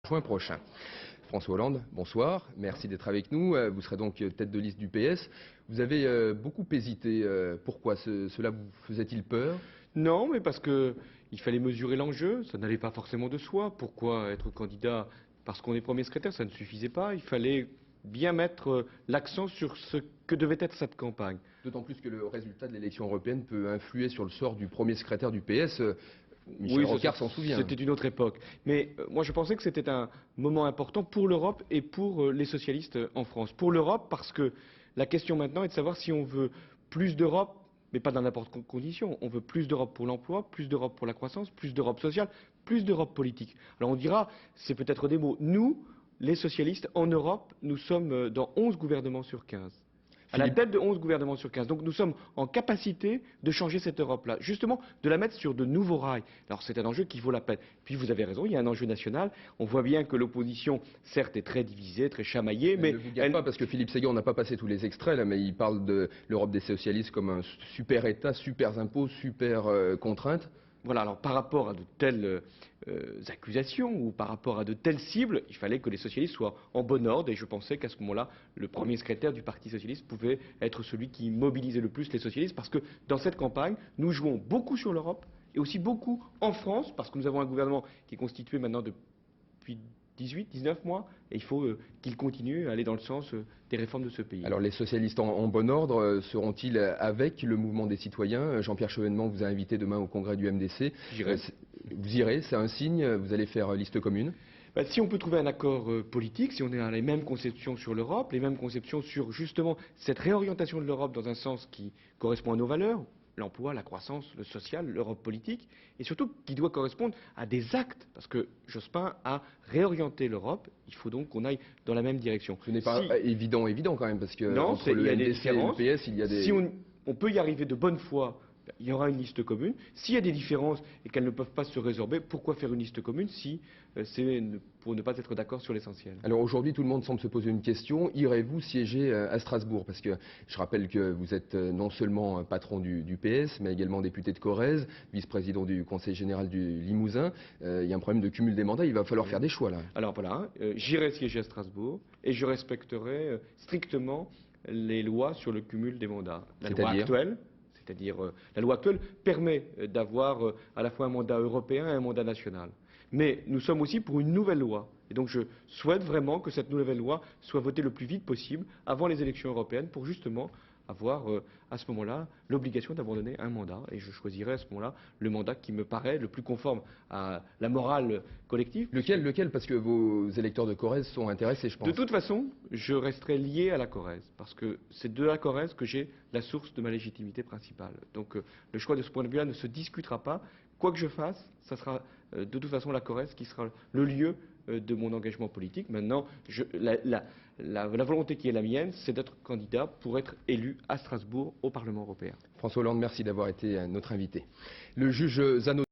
juin prochain. François Hollande, bonsoir, merci d'être avec nous. Vous serez donc tête de liste du PS. Vous avez beaucoup hésité. Pourquoi cela vous faisait-il peur? Non, mais parce qu'il fallait mesurer l'enjeu, ça n'allait pas forcément de soi. Pourquoi être candidat parce qu'on est premier secrétaire, ça ne suffisait pas. Il fallait bien mettre l'accent sur ce que devait être cette campagne. D'autant plus que le résultat de l'élection européenne peut influer sur le sort du premier secrétaire du PS. Michel Oui, Rocard s'en souvient. C'était une autre époque. Mais moi, je pensais que c'était un moment important pour l'Europe et pour les socialistes en France. Pour l'Europe, parce que la question maintenant est de savoir si on veut plus d'Europe, mais pas dans n'importe quelle condition. On veut plus d'Europe pour l'emploi, plus d'Europe pour la croissance, plus d'Europe sociale, plus d'Europe politique. Alors on dira, c'est peut-être des mots. Nous, les socialistes, en Europe, nous sommes dans 11 gouvernements sur 15. À la tête de 11 gouvernements sur 15. Donc nous sommes en capacité de changer cette Europe-là, justement de la mettre sur de nouveaux rails. Alors c'est un enjeu qui vaut la peine. Puis vous avez raison, il y a un enjeu national. On voit bien que l'opposition, certes, est très divisée, très chamaillée, mais ne vous gâte pas, parce que Philippe Séguin, on n'a pas passé tous les extraits là, mais il parle de l'Europe des socialistes comme un super État, super impôts, super contraintes. Voilà, alors par rapport à de telles accusations ou par rapport à de telles cibles, il fallait que les socialistes soient en bon ordre et je pensais qu'à ce moment-là, le premier secrétaire du Parti socialiste pouvait être celui qui mobilisait le plus les socialistes parce que dans cette campagne, nous jouons beaucoup sur l'Europe et aussi beaucoup en France parce que nous avons un gouvernement qui est constitué maintenant depuis 18, 19 mois, et il faut qu'il continue à aller dans le sens des réformes de ce pays. Alors les socialistes en bon ordre seront-ils avec le mouvement des citoyens? Jean-Pierre Chevènement vous a invité demain au congrès du MDC. J'irai. Vous irez, c'est un signe, vous allez faire liste commune? Si on peut trouver un accord politique, si on est à les mêmes conceptions sur l'Europe, les mêmes conceptions sur justement cette réorientation de l'Europe dans un sens qui correspond à nos valeurs, l'emploi, la croissance, le social, l'Europe politique, et surtout qui doit correspondre à des actes, parce que Jospin a réorienté l'Europe, il faut donc qu'on aille dans la même direction. Ce n'est pas évident quand même, parce que non, entre le MDC et le PS, il y a des... Si on peut y arriver de bonne foi, il y aura une liste commune. S'il y a des différences et qu'elles ne peuvent pas se résorber, pourquoi faire une liste commune si c'est pour ne pas être d'accord sur l'essentiel? Alors aujourd'hui, tout le monde semble se poser une question. Irez-vous siéger à Strasbourg? Parce que je rappelle que vous êtes non seulement patron du PS, mais également député de Corrèze, vice-président du Conseil général du Limousin. Il y a un problème de cumul des mandats, il va falloir faire des choix là. Alors voilà, j'irai siéger à Strasbourg et je respecterai strictement les lois sur le cumul des mandats. La loi actuelle, c'est-à-dire la loi actuelle permet d'avoir à la fois un mandat européen et un mandat national. Mais nous sommes aussi pour une nouvelle loi. Et donc je souhaite vraiment que cette nouvelle loi soit votée le plus vite possible avant les élections européennes pour justement avoir à ce moment-là l'obligation d'abandonner un mandat. Et je choisirai à ce moment-là le mandat qui me paraît le plus conforme à la morale collective. Lequel? Parce que vos électeurs de Corrèze sont intéressés, je pense. De toute façon, je resterai lié à la Corrèze, parce que c'est de la Corrèze que j'ai la source de ma légitimité principale. Donc le choix de ce point de vue-là ne se discutera pas. Quoi que je fasse, ça sera de toute façon la Corrèze qui sera le lieu de mon engagement politique. Maintenant, la volonté qui est la mienne, c'est d'être candidat pour être élu à Strasbourg au Parlement européen. François Hollande, merci d'avoir été notre invité. Le juge Zano